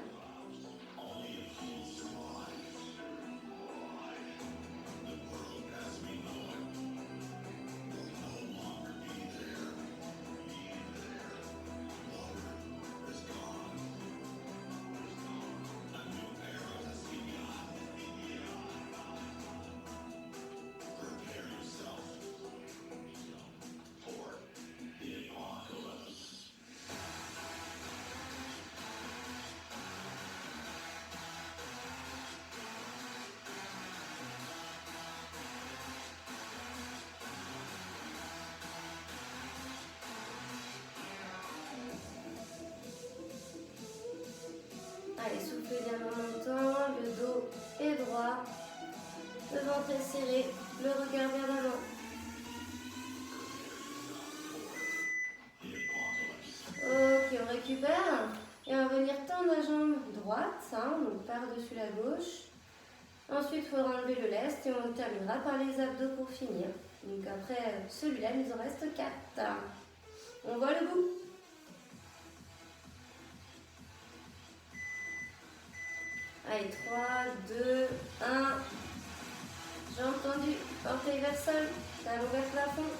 Allez, soufflez bien en montant, le dos est droit, le ventre est serré, le regard vers l'avant. Ok, on récupère et on va venir tendre la jambe droite, hein, donc par-dessus la gauche. Ensuite, il faudra enlever le lest et on terminera par les abdos pour finir. Donc après celui-là, il nous en reste 4. On voit le bout. Allez, 3, 2, 1. Jambes tendues, orteil vers sol, talon vers plafond.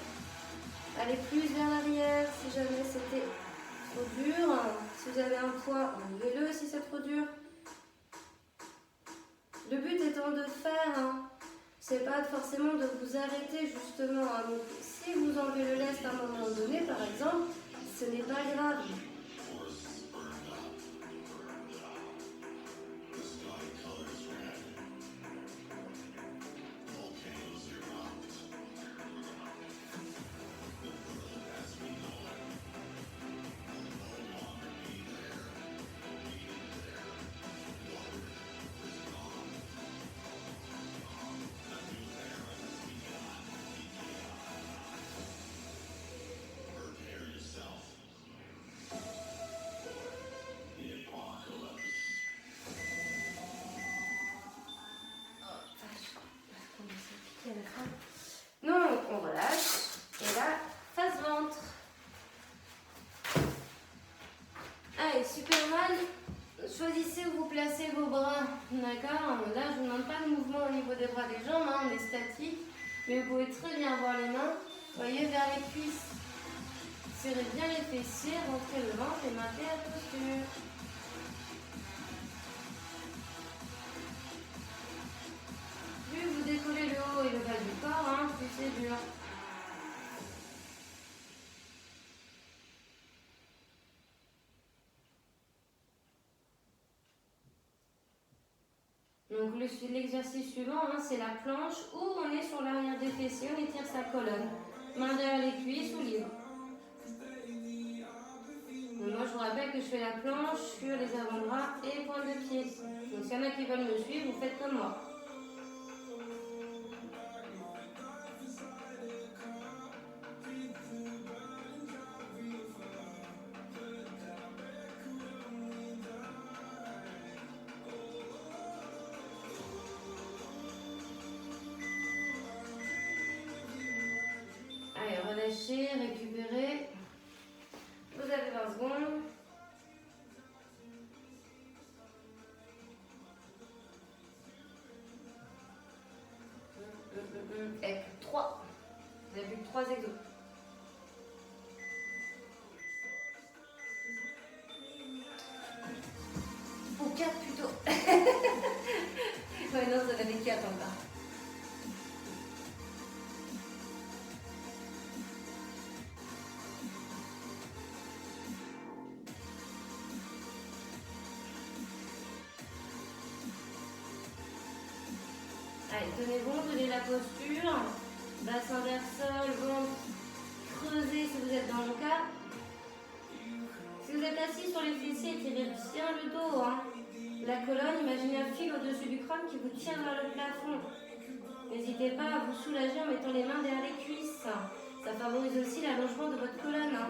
Allez plus vers l'arrière si jamais c'était trop dur. Si vous avez un poids, enlevez-le si c'est trop dur. Le but étant de faire, hein, c'est pas forcément de vous arrêter justement. Hein. Donc, si vous enlevez le lest à un moment donné, par exemple, ce n'est pas grave. Non, on relâche. Et là, face ventre. Allez, Superman, choisissez où vous placez vos bras. D'accord? Là, je ne vous demande pas de mouvement au niveau des bras des jambes, hein, on est statique. Mais vous pouvez très bien avoir les mains, voyez, vers les cuisses. Serrez bien les fessiers, rentrez le ventre et maintenez la posture. Plus vous décollez le haut et le bas du corps, hein, plus c'est dur. Donc l'exercice suivant, hein, c'est la planche où on est sur l'arrière des fessiers, on étire sa colonne. Main derrière les cuisses ou libre. Donc moi je vous rappelle que je fais la planche sur les avant-bras et pointes de pied. Donc s'il y en a qui veulent me suivre, vous faites comme moi. Allez, relâchez, récupérez. Vous avez 20 secondes. Et 3. Vous avez plus que 3 exos. Ou 4 plutôt. Ouais, non, ça va être 4 encore. Allez, tenez bon, tenez la posture. Bassin vers sol, ventre creusé si vous êtes dans mon cas. Si vous êtes assis sur les fessiers, tirez bien le dos. Hein. La colonne, imaginez un fil au-dessus du crâne qui vous tire vers le plafond. N'hésitez pas à vous soulager en mettant les mains derrière les cuisses. Ça favorise aussi l'allongement de votre colonne. Hein.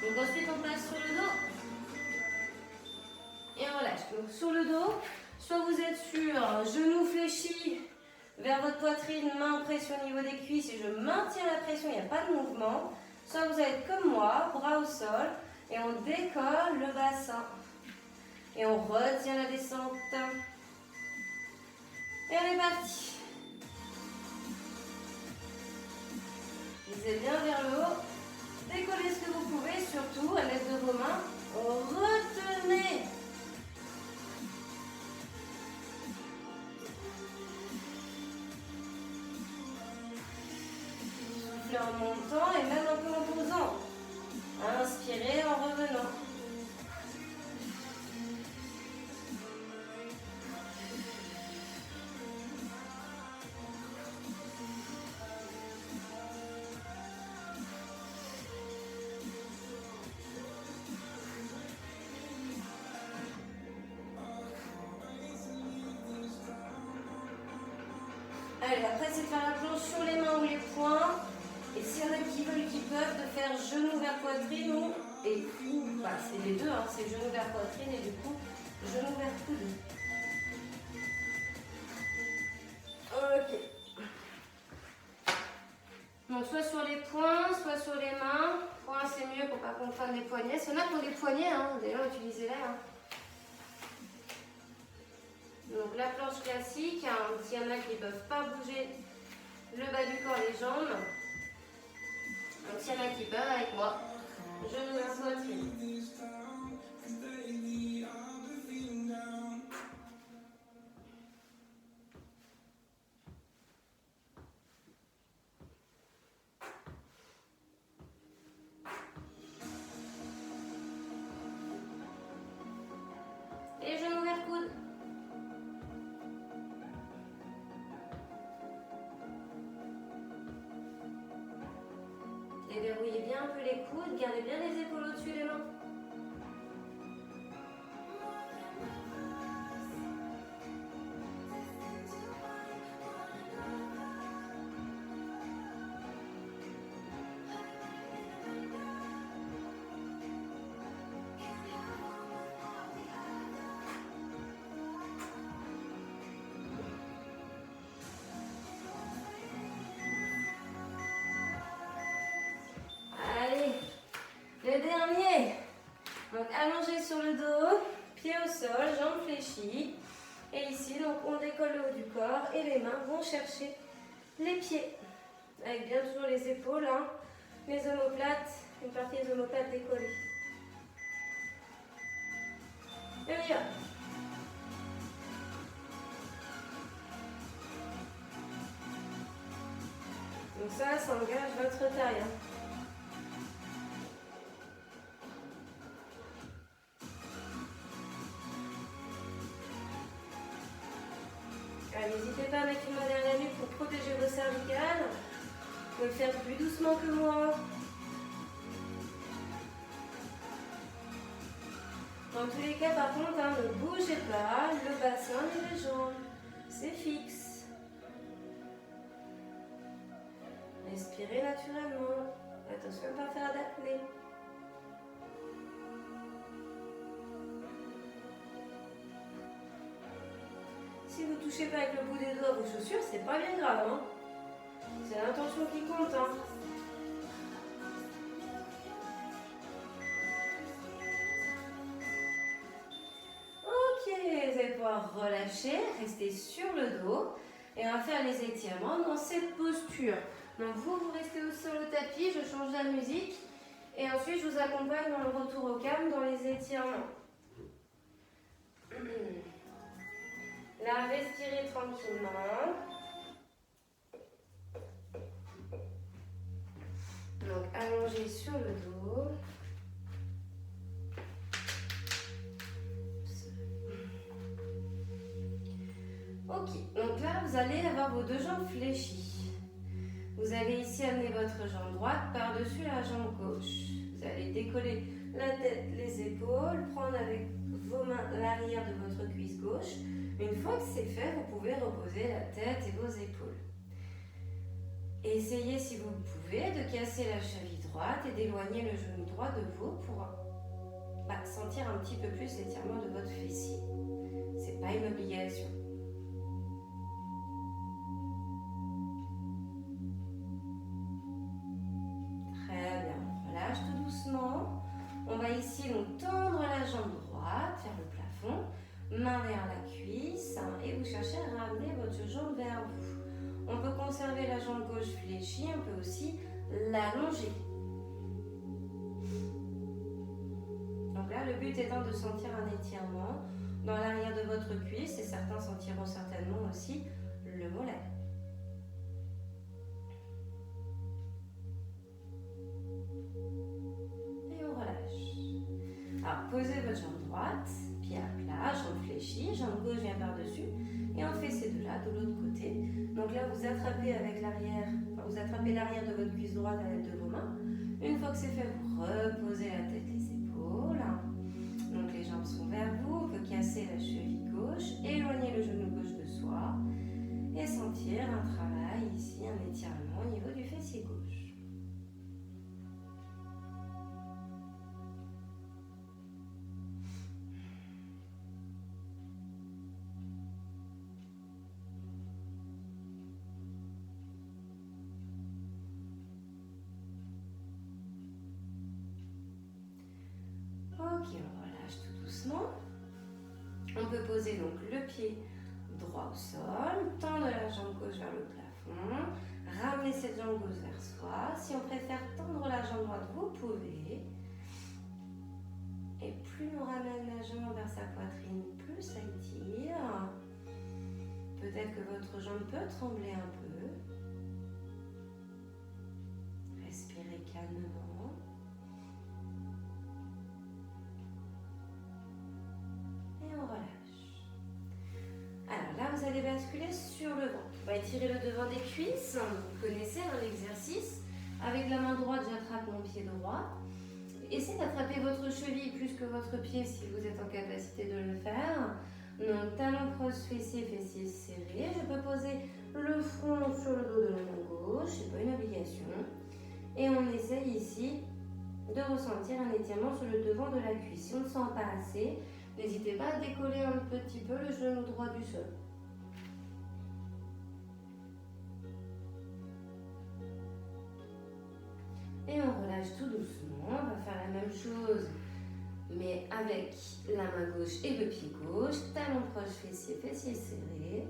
Donc ensuite on passe sur le dos et on relâche. Donc sur le dos, soit vous êtes sur genoux fléchis vers votre poitrine, main en pression au niveau des cuisses et je maintiens la pression, il n'y a pas de mouvement. Soit vous allez être comme moi, bras au sol et on décolle le bassin. Et on retient la descente. Et on est parti. Visez bien vers le haut. Décollez ce que vous pouvez, surtout à l'aide de vos mains. Retenez. Soufflez en montant et même un peu en posant. Inspirez en revenant. Allez, après c'est de faire la planche sur les mains ou les poings. Et s'il y en a qui veulent, qui peuvent, de faire genou vers poitrine ou et cou. Bah, c'est les deux, hein, c'est genou vers poitrine et du coup, genou vers coude. Ok. Donc soit sur les poings, soit sur les mains. Pour l'instant, mieux pour pas contraindre les poignets. S'il y en a qui ont des poignets, hein, déjà utilisez-les. Hein. Donc la planche classique, hein, s'il y en a qui ne peuvent pas bouger le bas du corps, les jambes. Donc s'il y en a qui peuvent, avec moi, genoux vers poitrine. Et genoux vers coude. Déverrouillez bien un peu les coudes, gardez bien les épaules au-dessus des mains. Allez, le dernier. Donc allongé sur le dos, pieds au sol, jambes fléchies. Et ici, donc on décolle le haut du corps et les mains vont chercher les pieds. Avec bien toujours les épaules, hein, les omoplates, une partie des omoplates décollées. Et on y va. Donc ça engage votre taille. Hein. N'hésitez pas à mettre une main derrière la nuque pour protéger vos cervicales. Vous pouvez le faire plus doucement que moi. Dans tous les cas, par contre, hein, ne bougez pas le bassin ni les jambes. C'est fixe. Respirez naturellement. Attention à ne pas faire d'apnée. Si vous ne touchez pas avec le bout des doigts à vos chaussures, c'est pas bien grave. Hein. C'est l'intention qui compte. Hein. Ok, vous allez pouvoir relâcher, rester sur le dos. Et on va faire les étirements dans cette posture. Donc vous restez sur le tapis, je change la musique. Et ensuite, je vous accompagne dans le retour au calme dans les étirements. Là, respirez tranquillement. Donc, allongez sur le dos. Ok, donc là, vous allez avoir vos deux jambes fléchies. Vous allez ici amener votre jambe droite par-dessus la jambe gauche. Vous allez décoller la tête, les épaules, prendre avec vos mains l'arrière de votre cuisse gauche. Une fois que c'est fait, vous pouvez reposer la tête et vos épaules. Essayez, si vous le pouvez, de casser la cheville droite et d'éloigner le genou droit de vous pour sentir un petit peu plus l'étirement de votre fessier. C'est pas une obligation. Très bien. Relâche tout doucement. On va ici donc tendre la jambe droite vers le plafond. Main vers la cuisse et vous cherchez à ramener votre jambe vers vous. On peut conserver la jambe gauche fléchie, on peut aussi l'allonger. Donc là, le but étant de sentir un étirement dans l'arrière de votre cuisse et certains sentiront certainement aussi le mollet. Et on relâche. Alors, posez votre jambe droite. Pied à plat, jambe fléchie, jambe gauche vient par-dessus et on fait ces deux-là de l'autre côté. Donc là, vous attrapez avec l'arrière, vous attrapez l'arrière de votre cuisse droite à l'aide de vos mains. Une fois que c'est fait, vous reposez la tête, les épaules. Donc les jambes sont vers vous, on peut casser la cheville gauche, éloigner le genou gauche de soi et sentir un travail ici, un étirement au niveau du fessier gauche. Ok, on relâche tout doucement. On peut poser donc le pied droit au sol, tendre la jambe gauche vers le plafond, ramener cette jambe gauche vers soi. Si on préfère tendre la jambe droite, vous pouvez. Et plus on ramène la jambe vers sa poitrine, plus ça étire. Peut-être que votre jambe peut trembler un peu. Respirez calmement. Et on relâche. Alors là, vous allez basculer sur le ventre. On va étirer le devant des cuisses. Vous connaissez l'exercice. Avec la main droite, j'attrape mon pied droit. Essayez d'attraper votre cheville plus que votre pied si vous êtes en capacité de le faire. Donc, talon proche, fessier, fessier serré. Je peux poser le front sur le dos de la main gauche. Ce n'est pas une obligation. Et on essaye ici de ressentir un étirement sur le devant de la cuisse. Si on ne sent pas assez, n'hésitez pas à décoller un petit peu le genou droit du sol. Et on relâche tout doucement. On va faire la même chose, mais avec la main gauche et le pied gauche. Talon proche, fessier, fessier serré.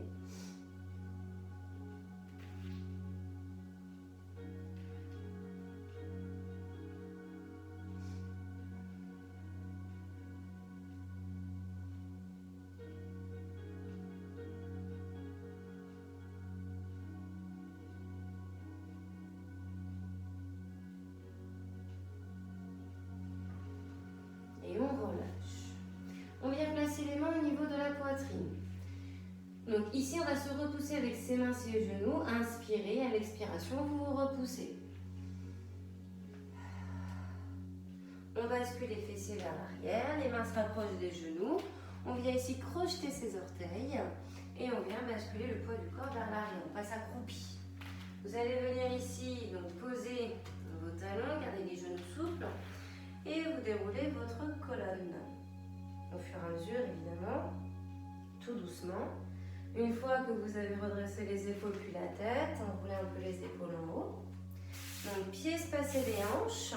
Et on relâche. On vient placer les mains au niveau de la poitrine. Donc ici, on va se repousser avec ses mains, ses genoux. Inspirez, à l'expiration, vous vous repoussez. On bascule les fessiers vers l'arrière, les mains se rapprochent des genoux. On vient ici crocheter ses orteils et on vient basculer le poids du corps vers l'arrière. On passe accroupi. Vous allez venir ici, donc poser vos talons, garder les genoux souples et vous déroulez votre colonne. Au fur et à mesure, évidemment, tout doucement. Une fois que vous avez redressé les épaules puis la tête, enroulez un peu les épaules en haut. Donc, pieds espacés des hanches.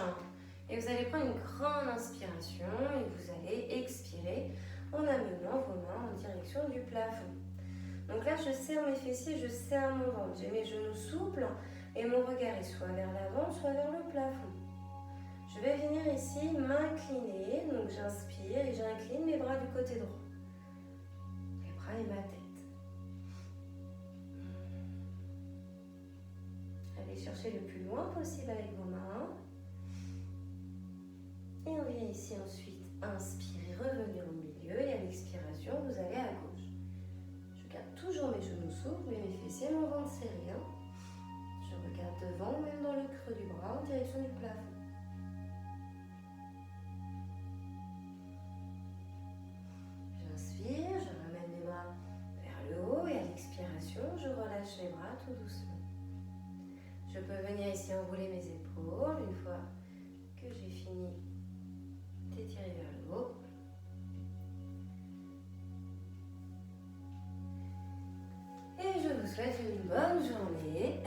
Et vous allez prendre une grande inspiration et vous allez expirer en amenant vos mains en direction du plafond. Donc là, je serre mes fessiers, je serre mon ventre. J'ai mes genoux souples et mon regard est soit vers l'avant, soit vers le plafond. Je vais venir ici m'incliner. Donc j'inspire et j'incline mes bras du côté droit. Les bras et ma tête. Allez chercher le plus loin possible avec vos mains. Et on vient ici ensuite inspirer, revenir au milieu et à l'expiration, vous allez à gauche. Je garde toujours mes genoux souples, mais mes fessiers, mon ventre serré. Je regarde devant, même dans le creux du bras, en direction du plafond. J'inspire, je ramène les bras vers le haut et à l'expiration, je relâche les bras tout doucement. Je peux venir ici enrouler mes épaules une fois que j'ai fini d'étirer vers le haut. Et je vous souhaite une bonne journée.